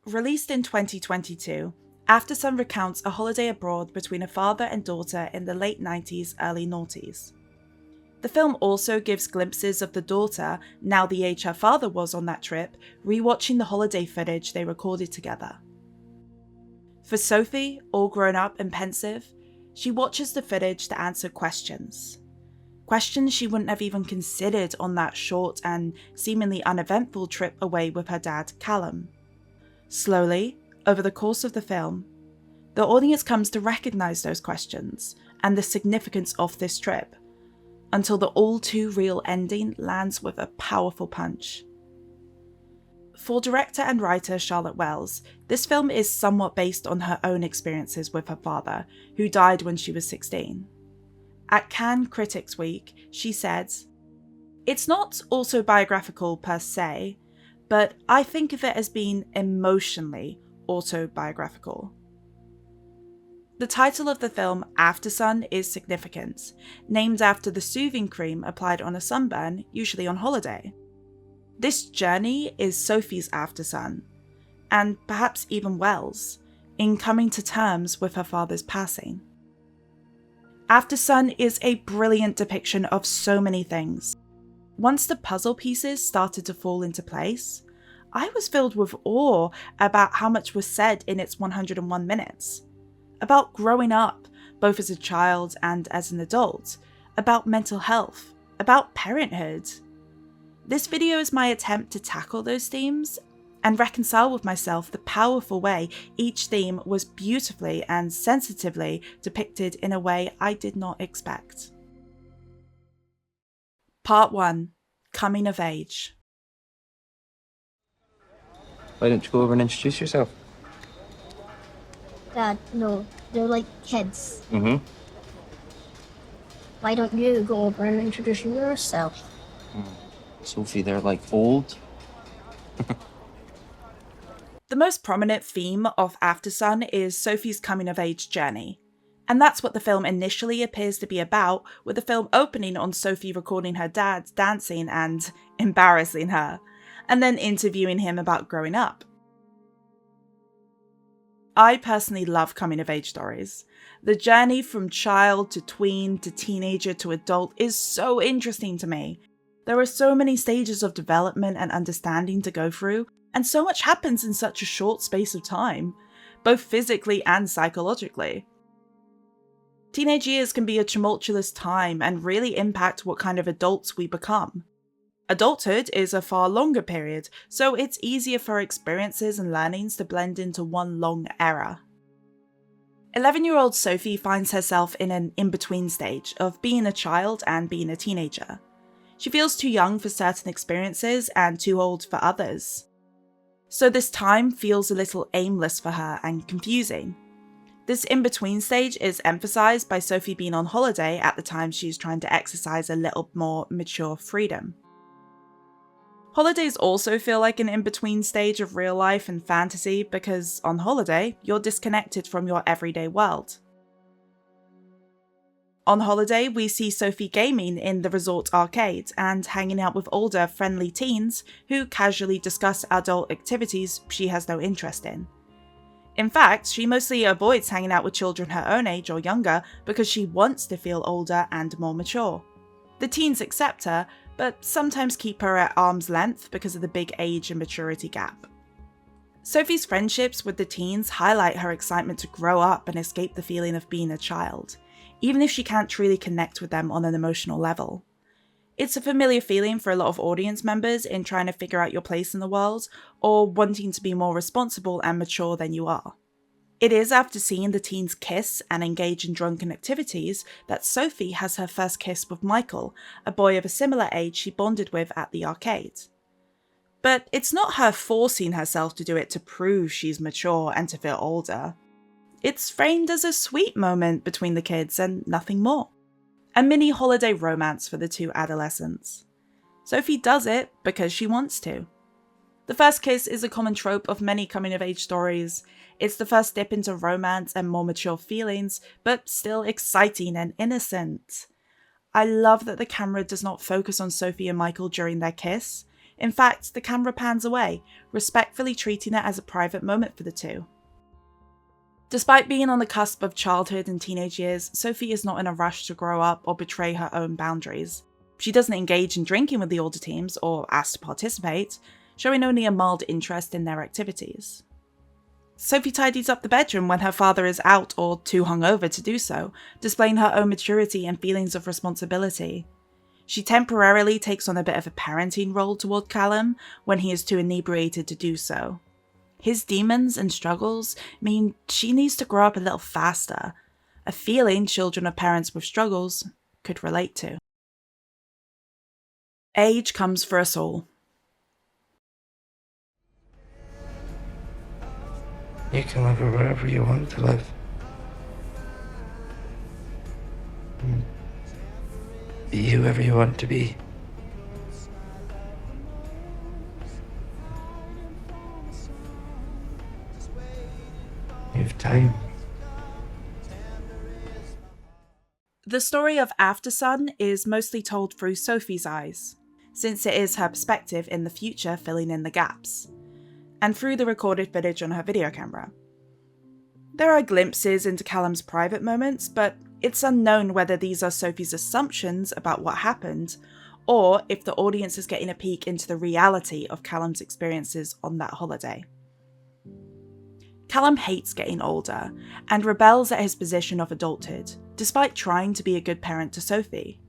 Released in 2022, Aftersun recounts a holiday abroad between a father and daughter in the late 90s, early noughties. The film also gives glimpses of the daughter, now the age her father was on that trip, rewatching the holiday footage they recorded together. For Sophie, all grown up and pensive, she watches the footage to answer questions. Questions she wouldn't have even considered on that short and seemingly uneventful trip away with her dad, Callum. Slowly, over the course of the film, the audience comes to recognise those questions and the significance of this trip, until the all-too-real ending lands with a powerful punch. For director and writer Charlotte Wells, this film is somewhat based on her own experiences with her father, who died when she was 16. At Cannes Critics Week, she said, "It's not autobiographical per se, but I think of it as being emotionally autobiographical." The title of the film, Aftersun, is significant, named after the soothing cream applied on a sunburn, usually on holiday. This journey is Sophie's Aftersun, and perhaps even Wells, in coming to terms with her father's passing. Aftersun is a brilliant depiction of so many things. Once the puzzle pieces started to fall into place, I was filled with awe about how much was said in its 101 minutes. About growing up, both as a child and as an adult, about mental health, about parenthood. This video is my attempt to tackle those themes and reconcile with myself the powerful way each theme was beautifully and sensitively depicted in a way I did not expect. Part 1. Coming of Age. Why don't you go over and introduce yourself? Dad, no, they're like kids. Mm-hmm. Why don't you go over and introduce yourself? Sophie, they're like old. The most prominent theme of Aftersun is Sophie's coming-of-age journey. And that's what the film initially appears to be about, with the film opening on Sophie recording her dad dancing and embarrassing her, and then interviewing him about growing up. I personally love coming-of-age stories. The journey from child to tween to teenager to adult is so interesting to me. There are so many stages of development and understanding to go through, and so much happens in such a short space of time, both physically and psychologically. Teenage years can be a tumultuous time and really impact what kind of adults we become. Adulthood is a far longer period, so it's easier for experiences and learnings to blend into one long era. 11-year-old Sophie finds herself in an in-between stage of being a child and being a teenager. She feels too young for certain experiences and too old for others. So this time feels a little aimless for her and confusing. This in-between stage is emphasised by Sophie being on holiday at the time she's trying to exercise a little more mature freedom. Holidays also feel like an in-between stage of real life and fantasy because on holiday, you're disconnected from your everyday world. On holiday, we see Sophie gaming in the resort arcade and hanging out with older, friendly teens who casually discuss adult activities she has no interest in. In fact, she mostly avoids hanging out with children her own age or younger because she wants to feel older and more mature. The teens accept her, but sometimes keep her at arm's length because of the big age and maturity gap. Sophie's friendships with the teens highlight her excitement to grow up and escape the feeling of being a child, even if she can't truly connect with them on an emotional level. It's a familiar feeling for a lot of audience members in trying to figure out your place in the world, or wanting to be more responsible and mature than you are. It is after seeing the teens kiss and engage in drunken activities that Sophie has her first kiss with Michael, a boy of a similar age she bonded with at the arcade. But it's not her forcing herself to do it to prove she's mature and to feel older. It's framed as a sweet moment between the kids and nothing more. A mini holiday romance for the two adolescents. Sophie does it because she wants to. The first kiss is a common trope of many coming-of-age stories. It's the first dip into romance and more mature feelings, but still exciting and innocent. I love that the camera does not focus on Sophie and Michael during their kiss. In fact, the camera pans away, respectfully treating it as a private moment for the two. Despite being on the cusp of childhood and teenage years, Sophie is not in a rush to grow up or betray her own boundaries. She doesn't engage in drinking with the older teams or ask to participate, showing only a mild interest in their activities. Sophie tidies up the bedroom when her father is out or too hungover to do so, displaying her own maturity and feelings of responsibility. She temporarily takes on a bit of a parenting role toward Callum when he is too inebriated to do so. His demons and struggles mean she needs to grow up a little faster, a feeling children of parents with struggles could relate to. Age comes for us all. You can live wherever you want to live. Be whoever you want to be. You have time. The story of Aftersun is mostly told through Sophie's eyes, since it is her perspective in the future filling in the gaps, and through the recorded footage on her video camera. There are glimpses into Callum's private moments, but it's unknown whether these are Sophie's assumptions about what happened, or if the audience is getting a peek into the reality of Callum's experiences on that holiday. Callum hates getting older, and rebels at his position of adulthood, despite trying to be a good parent to Sophie.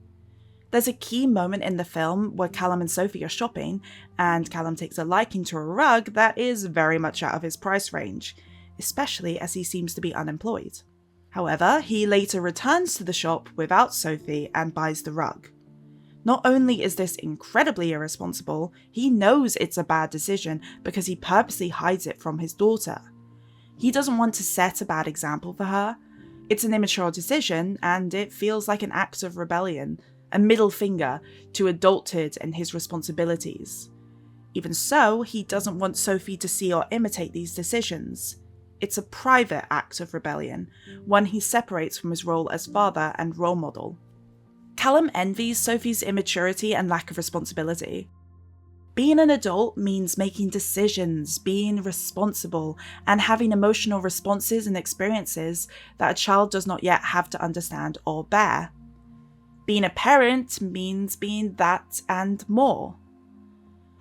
There's a key moment in the film where Callum and Sophie are shopping, and Callum takes a liking to a rug that is very much out of his price range, especially as he seems to be unemployed. However, he later returns to the shop without Sophie and buys the rug. Not only is this incredibly irresponsible, he knows it's a bad decision because he purposely hides it from his daughter. He doesn't want to set a bad example for her. It's an immature decision, and it feels like an act of rebellion, a middle finger to adulthood and his responsibilities. Even so, he doesn't want Sophie to see or imitate these decisions. It's a private act of rebellion, one he separates from his role as father and role model. Callum envies Sophie's immaturity and lack of responsibility. Being an adult means making decisions, being responsible, and having emotional responses and experiences that a child does not yet have to understand or bear. Being a parent means being that and more.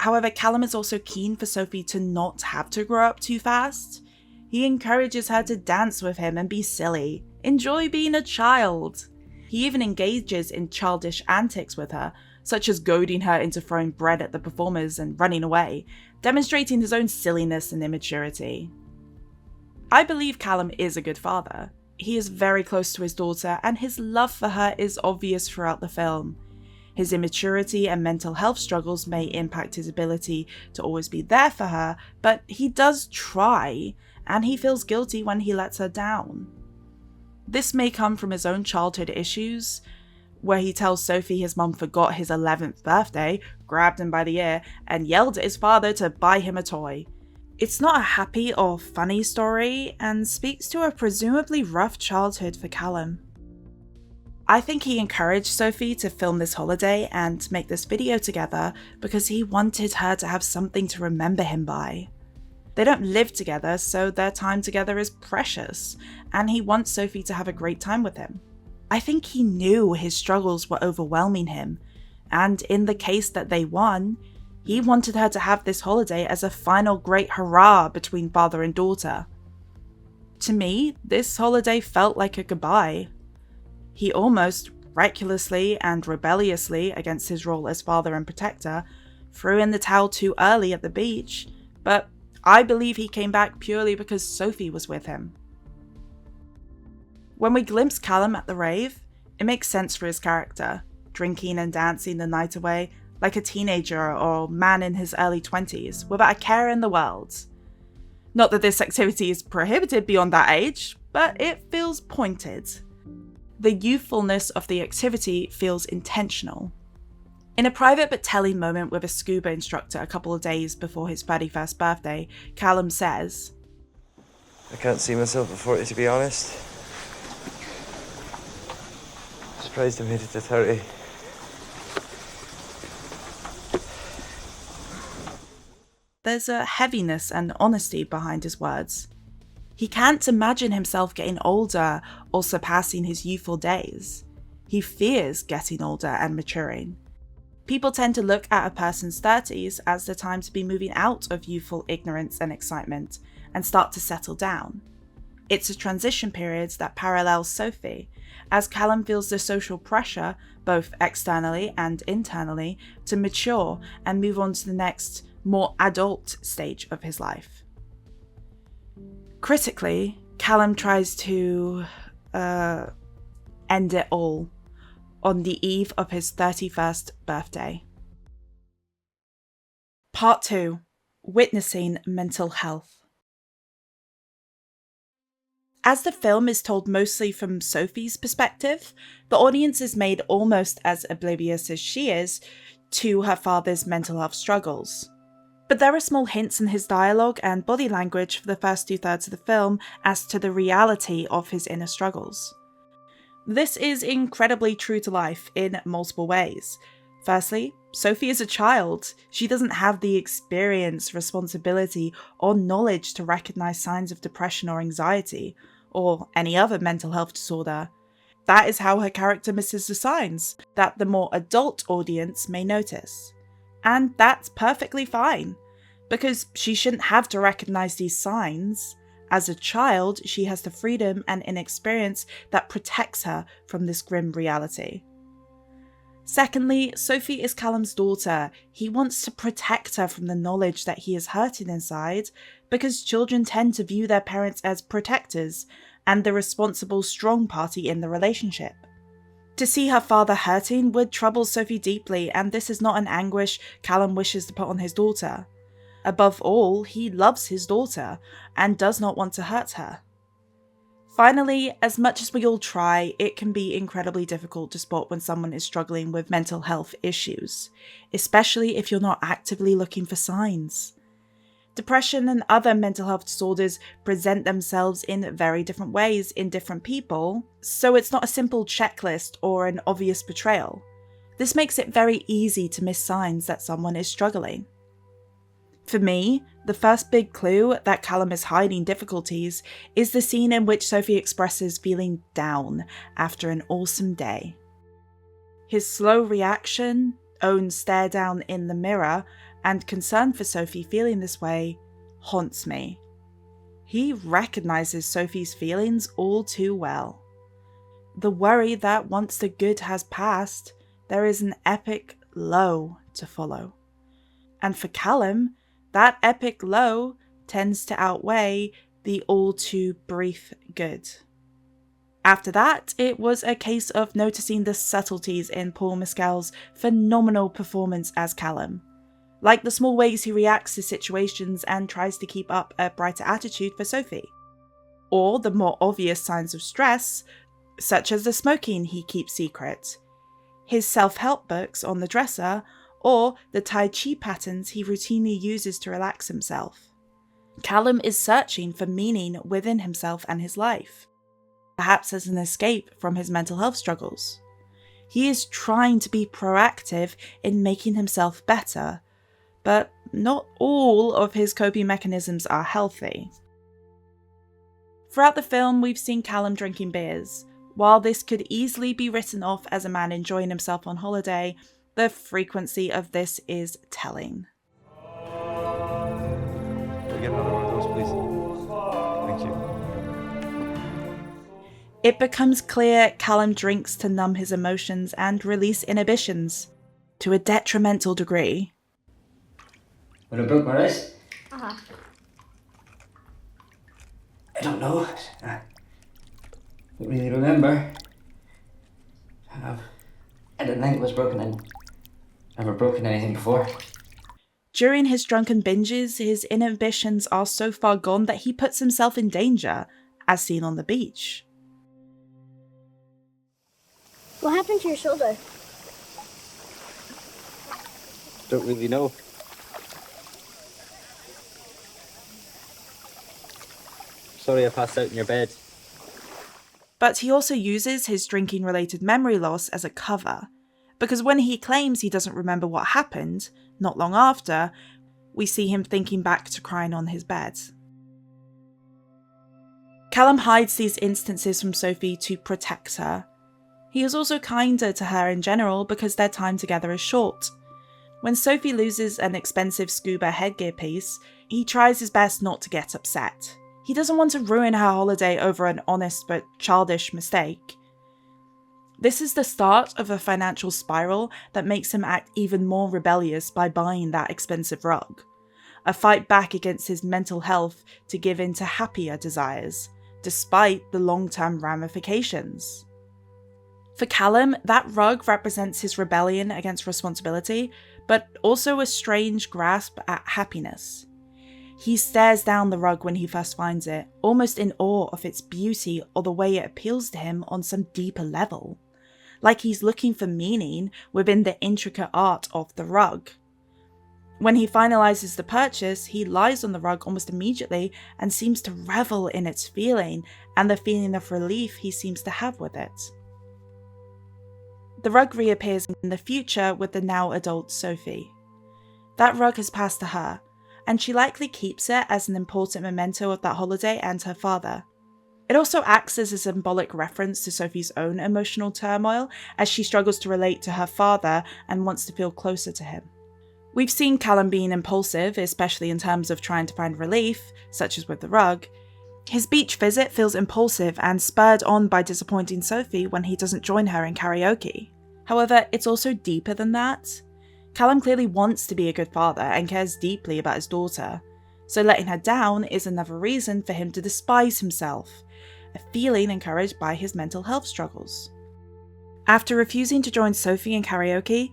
However, Callum is also keen for Sophie to not have to grow up too fast. He encourages her to dance with him and be silly, enjoy being a child. He even engages in childish antics with her, such as goading her into throwing bread at the performers and running away, demonstrating his own silliness and immaturity. I believe Callum is a good father. He is very close to his daughter, and his love for her is obvious throughout the film. His immaturity and mental health struggles may impact his ability to always be there for her, but he does try, and he feels guilty when he lets her down. This may come from his own childhood issues, where he tells Sophie his mum forgot his 11th birthday, grabbed him by the ear, and yelled at his father to buy him a toy. It's not a happy or funny story, and speaks to a presumably rough childhood for Callum. I think he encouraged Sophie to film this holiday and make this video together because he wanted her to have something to remember him by. They don't live together, so their time together is precious, and he wants Sophie to have a great time with him. I think he knew his struggles were overwhelming him, and in the case that they won, he wanted her to have this holiday as a final great hurrah between father and daughter. To me, this holiday felt like a goodbye. He almost, recklessly and rebelliously against his role as father and protector, threw in the towel too early at the beach, but I believe he came back purely because Sophie was with him. When we glimpse Callum at the rave, it makes sense for his character, drinking and dancing the night away like a teenager or man in his early 20s, without a care in the world. Not that this activity is prohibited beyond that age, but it feels pointed. The youthfulness of the activity feels intentional. In a private but telling moment with a scuba instructor a couple of days before his 31st birthday, Callum says, I can't see myself at 40, to be honest. Surprised I made it to 30. there's a heaviness and honesty behind his words. He can't imagine himself getting older or surpassing his youthful days. He fears getting older and maturing. People tend to look at a person's 30s as the time to be moving out of youthful ignorance and excitement and start to settle down. It's a transition period that parallels Sophie, as Callum feels the social pressure, both externally and internally, to mature and move on to the next, more adult stage of his life. Critically, Callum tries to end it all on the eve of his 31st birthday. Part 2. Witnessing mental health. As the film is told mostly from Sophie's perspective, the audience is made almost as oblivious as she is to her father's mental health struggles. But there are small hints in his dialogue and body language for the first 2/3 of the film as to the reality of his inner struggles. This is incredibly true to life in multiple ways. Firstly, Sophie is a child. She doesn't have the experience, responsibility, or knowledge to recognize signs of depression or anxiety, or any other mental health disorder. That is how her character misses the signs that the more adult audience may notice. And that's perfectly fine, because she shouldn't have to recognize these signs. As a child, she has the freedom and inexperience that protects her from this grim reality. Secondly, Sophie is Callum's daughter. He wants to protect her from the knowledge that he is hurting inside, because children tend to view their parents as protectors and the responsible, strong party in the relationship. To see her father hurting would trouble Sophie deeply, and this is not an anguish Callum wishes to put on his daughter. Above all, he loves his daughter and does not want to hurt her. Finally, as much as we all try, it can be incredibly difficult to spot when someone is struggling with mental health issues, especially if you're not actively looking for signs. Depression and other mental health disorders present themselves in very different ways in different people, so it's not a simple checklist or an obvious portrayal. This makes it very easy to miss signs that someone is struggling. For me, the first big clue that Callum is hiding difficulties is the scene in which Sophie expresses feeling down after an awesome day. His slow reaction, own stare down in the mirror, and concern for Sophie feeling this way haunts me. He recognizes Sophie's feelings all too well. The worry that once the good has passed, there is an epic low to follow. And for Callum, that epic low tends to outweigh the all too brief good. After that, it was a case of noticing the subtleties in Paul Mescal's phenomenal performance as Callum, like the small ways he reacts to situations and tries to keep up a brighter attitude for Sophie, or the more obvious signs of stress, such as the smoking he keeps secret, his self-help books on the dresser, or the Tai Chi patterns he routinely uses to relax himself. Callum is searching for meaning within himself and his life, perhaps as an escape from his mental health struggles. He is trying to be proactive in making himself better, but not all of his coping mechanisms are healthy. Throughout the film, we've seen Callum drinking beers. While this could easily be written off as a man enjoying himself on holiday, the frequency of this is telling. Can we get another one of those, please? Thank you. It becomes clear Callum drinks to numb his emotions and release inhibitions, to a detrimental degree. When I broke my wrist? Uh-huh. I don't know. I don't really remember. I didn't think it was broken in. Never broken anything before. During his drunken binges, his inhibitions are so far gone that he puts himself in danger, as seen on the beach. What happened to your shoulder? Don't really know. Sorry I passed out in your bed. But he also uses his drinking-related memory loss as a cover, because when he claims he doesn't remember what happened, not long after, we see him thinking back to crying on his bed. Callum hides these instances from Sophie to protect her. He is also kinder to her in general because their time together is short. When Sophie loses an expensive scuba headgear piece, he tries his best not to get upset. He doesn't want to ruin her holiday over an honest but childish mistake. This is the start of a financial spiral that makes him act even more rebellious by buying that expensive rug. A fight back against his mental health to give in to happier desires, despite the long-term ramifications. For Callum, that rug represents his rebellion against responsibility, but also a strange grasp at happiness. He stares down the rug when he first finds it, almost in awe of its beauty or the way it appeals to him on some deeper level. Like he's looking for meaning within the intricate art of the rug. When he finalizes the purchase, he lies on the rug almost immediately and seems to revel in its feeling and the feeling of relief he seems to have with it. The rug reappears in the future with the now adult Sophie. That rug has passed to her, and she likely keeps it as an important memento of that holiday and her father. It also acts as a symbolic reference to Sophie's own emotional turmoil as she struggles to relate to her father and wants to feel closer to him. We've seen Callum being impulsive, especially in terms of trying to find relief, such as with the rug. His beach visit feels impulsive and spurred on by disappointing Sophie when he doesn't join her in karaoke. However, it's also deeper than that. Callum clearly wants to be a good father and cares deeply about his daughter, so letting her down is another reason for him to despise himself, a feeling encouraged by his mental health struggles. After refusing to join Sophie in karaoke,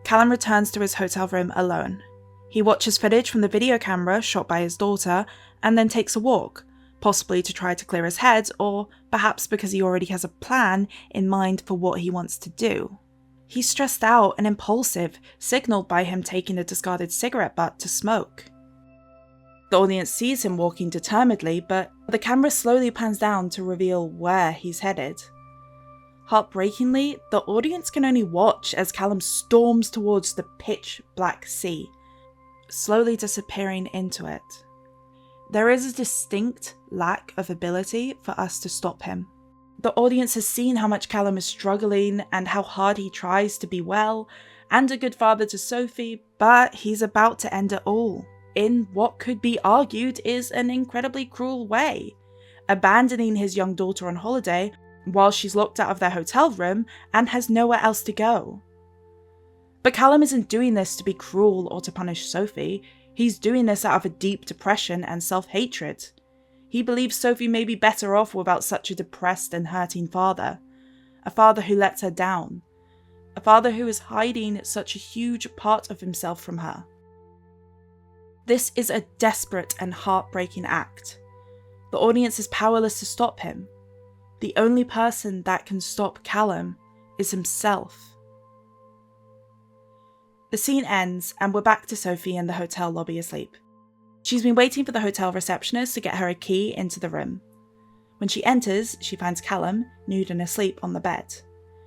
Callum returns to his hotel room alone. He watches footage from the video camera shot by his daughter and then takes a walk, possibly to try to clear his head, or perhaps because he already has a plan in mind for what he wants to do. He's stressed out and impulsive, signalled by him taking a discarded cigarette butt to smoke. The audience sees him walking determinedly, but the camera slowly pans down to reveal where he's headed. Heartbreakingly, the audience can only watch as Callum storms towards the pitch black sea, slowly disappearing into it. There is a distinct lack of ability for us to stop him. The audience has seen how much Callum is struggling and how hard he tries to be well and a good father to Sophie, but he's about to end it all, in what could be argued is an incredibly cruel way, abandoning his young daughter on holiday while she's locked out of their hotel room and has nowhere else to go. But Callum isn't doing this to be cruel or to punish Sophie. He's doing this out of a deep depression and self-hatred. He believes Sophie may be better off without such a depressed and hurting father. A father who lets her down. A father who is hiding such a huge part of himself from her. This is a desperate and heartbreaking act. The audience is powerless to stop him. The only person that can stop Callum is himself. The scene ends and we're back to Sophie in the hotel lobby asleep. She's been waiting for the hotel receptionist to get her a key into the room. When she enters, she finds Callum, nude and asleep on the bed.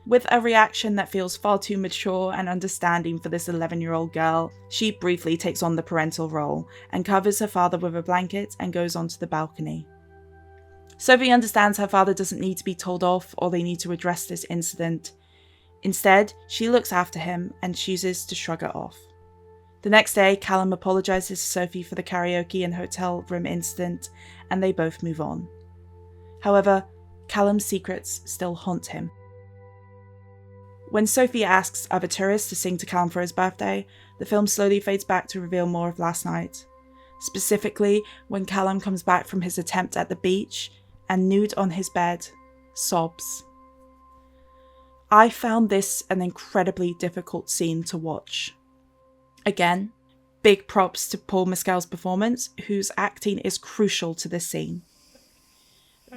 With a reaction that feels far too mature and understanding for this 11-year-old girl, she briefly takes on the parental role and covers her father with a blanket and goes onto the balcony. Sophie understands her father doesn't need to be told off or they need to address this incident. Instead, she looks after him and chooses to shrug it off. The next day, Callum apologises to Sophie for the karaoke and hotel room incident, and they both move on. However, Callum's secrets still haunt him. When Sophie asks other tourists to sing to Callum for his birthday, the film slowly fades back to reveal more of last night. Specifically, when Callum comes back from his attempt at the beach and, nude on his bed, sobs. I found this an incredibly difficult scene to watch. Again, big props to Paul Mescal's performance, whose acting is crucial to this scene.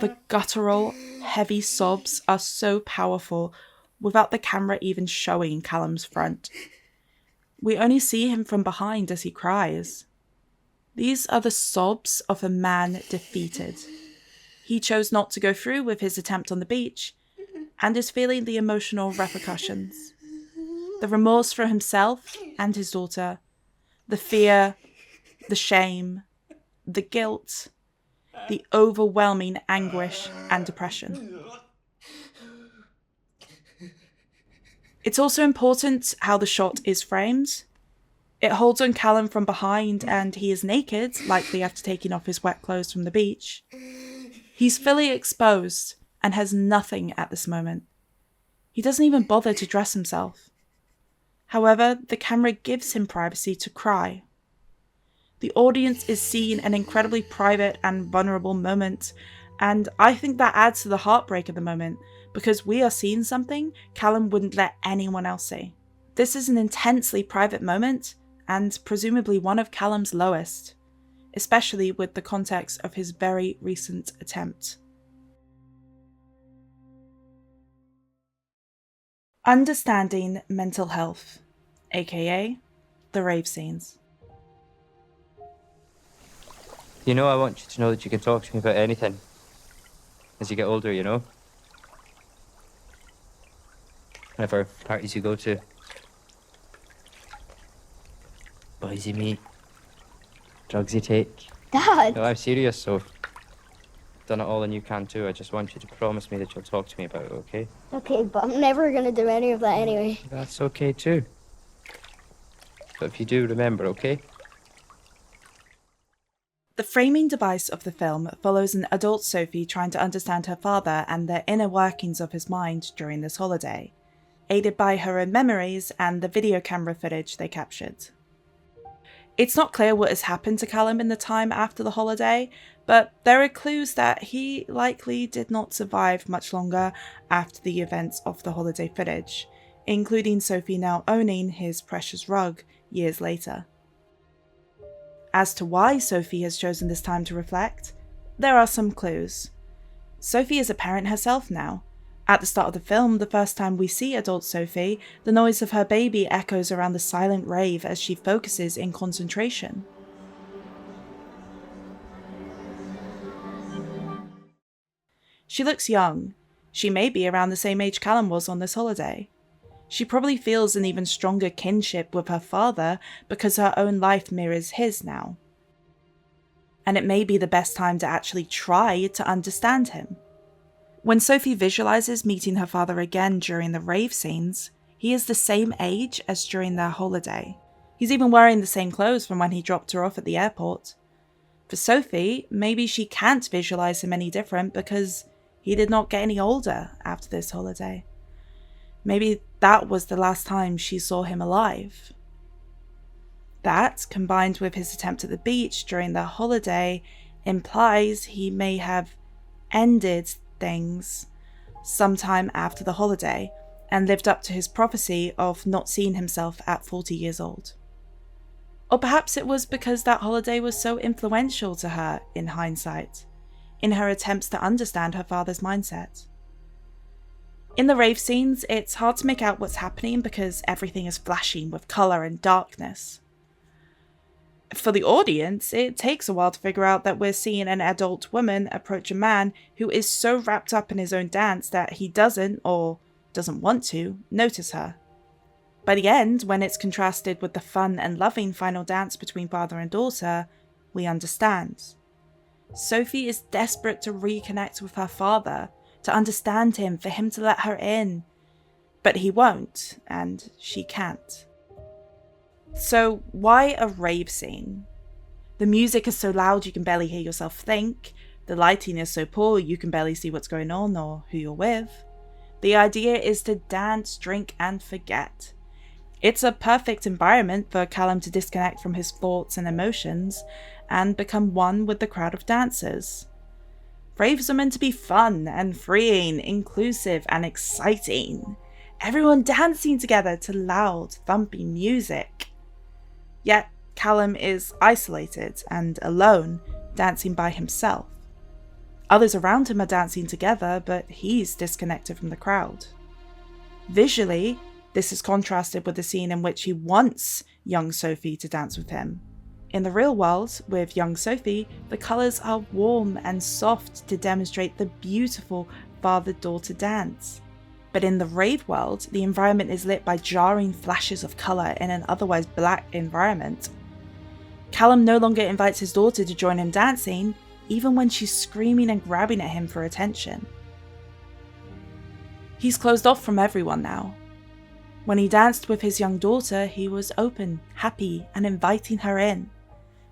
The guttural, heavy sobs are so powerful without the camera even showing Callum's front. We only see him from behind as he cries. These are the sobs of a man defeated. He chose not to go through with his attempt on the beach and is feeling the emotional repercussions. The remorse for himself and his daughter, the fear, the shame, the guilt, the overwhelming anguish and depression. It's also important how the shot is framed. It holds on Callum from behind and he is naked, likely after taking off his wet clothes from the beach. He's fully exposed and has nothing at this moment. He doesn't even bother to dress himself. However, the camera gives him privacy to cry. The audience is seeing an incredibly private and vulnerable moment, and I think that adds to the heartbreak of the moment, because we are seeing something Callum wouldn't let anyone else see. This is an intensely private moment, and presumably one of Callum's lowest, especially with the context of his very recent attempt. Understanding mental health, aka the rave scenes. You know, I want you to know that you can talk to me about anything as you get older, you know? Whatever parties you go to, boys you meet, drugs you take. Dad! No, I'm serious, so I've done it all and you can too. I just want you to promise me that you'll talk to me about it, okay? Okay, but I'm never gonna do any of that anyway. That's okay too. But if you do, remember, okay? The framing device of the film follows an adult Sophie trying to understand her father and the inner workings of his mind during this holiday, aided by her own memories and the video camera footage they captured. It's not clear what has happened to Callum in the time after the holiday, but there are clues that he likely did not survive much longer after the events of the holiday footage, including Sophie now owning his precious rug years later. As to why Sophie has chosen this time to reflect, there are some clues. Sophie is a parent herself now. At the start of the film, the first time we see adult Sophie, the noise of her baby echoes around the silent rave as she focuses in concentration. She looks young. She may be around the same age Callum was on this holiday. She probably feels an even stronger kinship with her father because her own life mirrors his now. And it may be the best time to actually try to understand him. When Sophie visualizes meeting her father again during the rave scenes, he is the same age as during their holiday. He's even wearing the same clothes from when he dropped her off at the airport. For Sophie, maybe she can't visualize him any different because he did not get any older after this holiday. Maybe that was the last time she saw him alive. That, combined with his attempt at the beach during their holiday, implies he may have ended things sometime after the holiday and lived up to his prophecy of not seeing himself at 40 years old. Or perhaps it was because that holiday was so influential to her in hindsight, in her attempts to understand her father's mindset. In the rave scenes, it's hard to make out what's happening because everything is flashing with colour and darkness. For the audience, it takes a while to figure out that we're seeing an adult woman approach a man who is so wrapped up in his own dance that he doesn't, or doesn't want to, notice her. By the end, when it's contrasted with the fun and loving final dance between father and daughter, we understand. Sophie is desperate to reconnect with her father, to understand him, for him to let her in. But he won't, and she can't. So why a rave scene? The music is so loud you can barely hear yourself think. The lighting is so poor you can barely see what's going on or who you're with. The idea is to dance, drink, and forget. It's a perfect environment for Callum to disconnect from his thoughts and emotions and become one with the crowd of dancers. Raves are meant to be fun and freeing, inclusive and exciting. Everyone dancing together to loud, thumping music. Yet Callum is isolated and alone, dancing by himself. Others around him are dancing together, but he's disconnected from the crowd. Visually, this is contrasted with the scene in which he wants young Sophie to dance with him. In the real world, with young Sophie, the colours are warm and soft to demonstrate the beautiful father-daughter dance. But in the rave world, the environment is lit by jarring flashes of colour in an otherwise black environment. Callum no longer invites his daughter to join him dancing, even when she's screaming and grabbing at him for attention. He's closed off from everyone now. When he danced with his young daughter, he was open, happy, and inviting her in.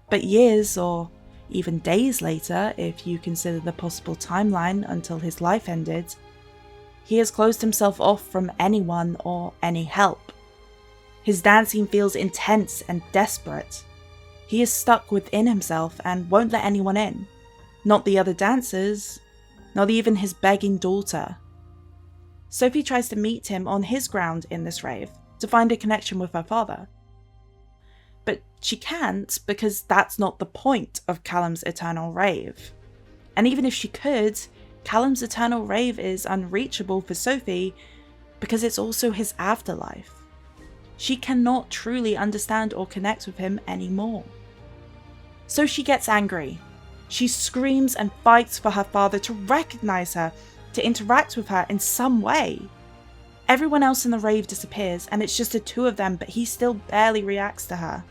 But years, or even days later, if you consider the possible timeline until his life ended, he has closed himself off from anyone or any help. His dancing feels intense and desperate. He is stuck within himself and won't let anyone in. Not the other dancers, not even his begging daughter. Sophie tries to meet him on his ground in this rave, to find a connection with her father. But she can't, because that's not the point of Callum's eternal rave. And even if she could, Callum's eternal rave is unreachable for Sophie because it's also his afterlife. She cannot truly understand or connect with him anymore. So she gets angry. She screams and fights for her father to recognize her, to interact with her in some way. Everyone else in the rave disappears and it's just the two of them, but he still barely reacts to her.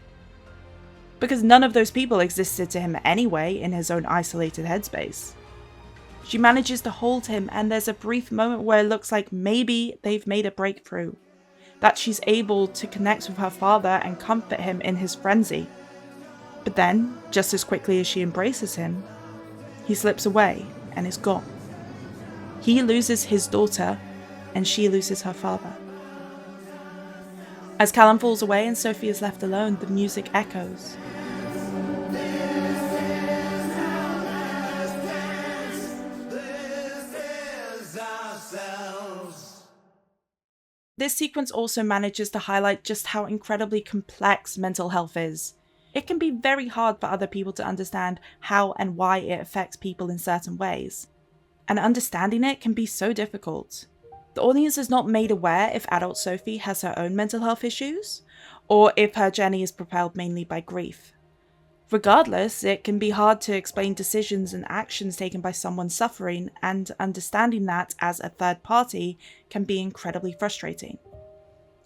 Because none of those people existed to him anyway in his own isolated headspace. She manages to hold him, and there's a brief moment where it looks like maybe they've made a breakthrough. That she's able to connect with her father and comfort him in his frenzy. But then, just as quickly as she embraces him, he slips away and is gone. He loses his daughter, and she loses her father. As Callum falls away and Sophie is left alone, the music echoes. This sequence also manages to highlight just how incredibly complex mental health is. It can be very hard for other people to understand how and why it affects people in certain ways. And understanding it can be so difficult. The audience is not made aware if adult Sophie has her own mental health issues, or if her journey is propelled mainly by grief. Regardless, it can be hard to explain decisions and actions taken by someone suffering, and understanding that as a third party can be incredibly frustrating.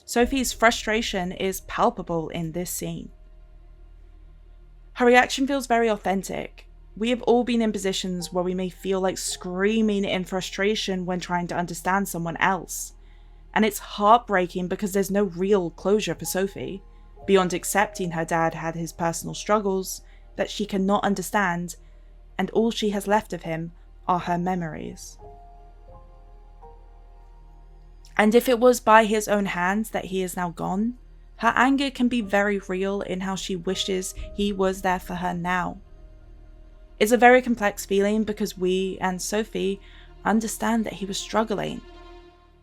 Sophie's frustration is palpable in this scene. Her reaction feels very authentic. We have all been in positions where we may feel like screaming in frustration when trying to understand someone else. And it's heartbreaking because there's no real closure for Sophie, beyond accepting her dad had his personal struggles that she cannot understand, and all she has left of him are her memories. And if it was by his own hands that he is now gone, her anger can be very real in how she wishes he was there for her now. It's a very complex feeling because we and Sophie understand that he was struggling,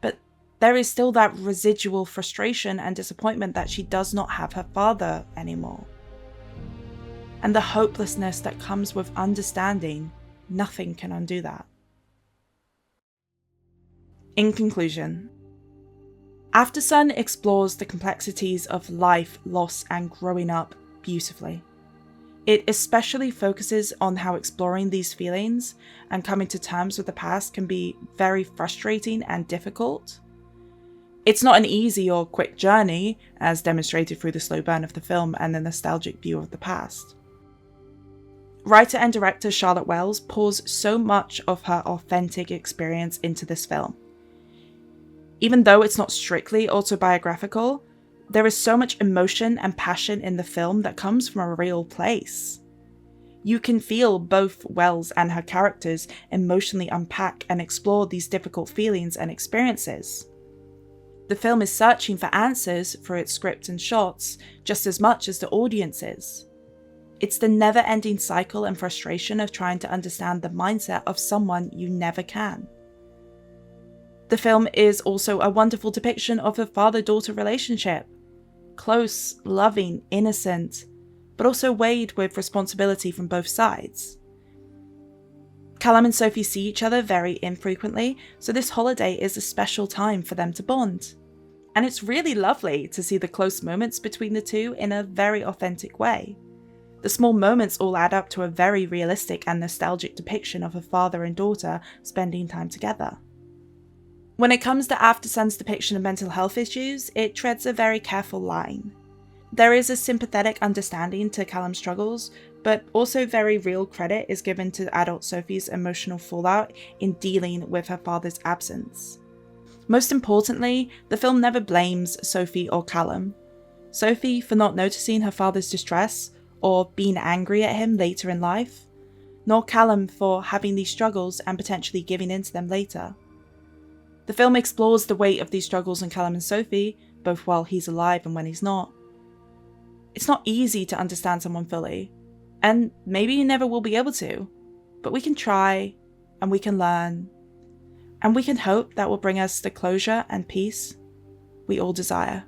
but there is still that residual frustration and disappointment that she does not have her father anymore. And the hopelessness that comes with understanding, nothing can undo that. In conclusion, Aftersun explores the complexities of life, loss, and growing up beautifully. It especially focuses on how exploring these feelings and coming to terms with the past can be very frustrating and difficult. It's not an easy or quick journey, as demonstrated through the slow burn of the film and the nostalgic view of the past. Writer and director Charlotte Wells pours so much of her authentic experience into this film. Even though it's not strictly autobiographical, there is so much emotion and passion in the film that comes from a real place. You can feel both Wells and her characters emotionally unpack and explore these difficult feelings and experiences. The film is searching for answers through its script and shots just as much as the audience is. It's the never-ending cycle and frustration of trying to understand the mindset of someone you never can. The film is also a wonderful depiction of a father-daughter relationship. Close, loving, innocent, but also weighed with responsibility from both sides. Callum and Sophie see each other very infrequently, so this holiday is a special time for them to bond. And it's really lovely to see the close moments between the two in a very authentic way. The small moments all add up to a very realistic and nostalgic depiction of a father and daughter spending time together. When it comes to Aftersun's depiction of mental health issues, it treads a very careful line. There is a sympathetic understanding to Callum's struggles, but also very real credit is given to adult Sophie's emotional fallout in dealing with her father's absence. Most importantly, the film never blames Sophie or Callum. Sophie for not noticing her father's distress or being angry at him later in life, nor Callum for having these struggles and potentially giving in to them later. The film explores the weight of these struggles on Callum and Sophie, both while he's alive and when he's not. It's not easy to understand someone fully, and maybe you never will be able to, but we can try, and we can learn, and we can hope that will bring us the closure and peace we all desire.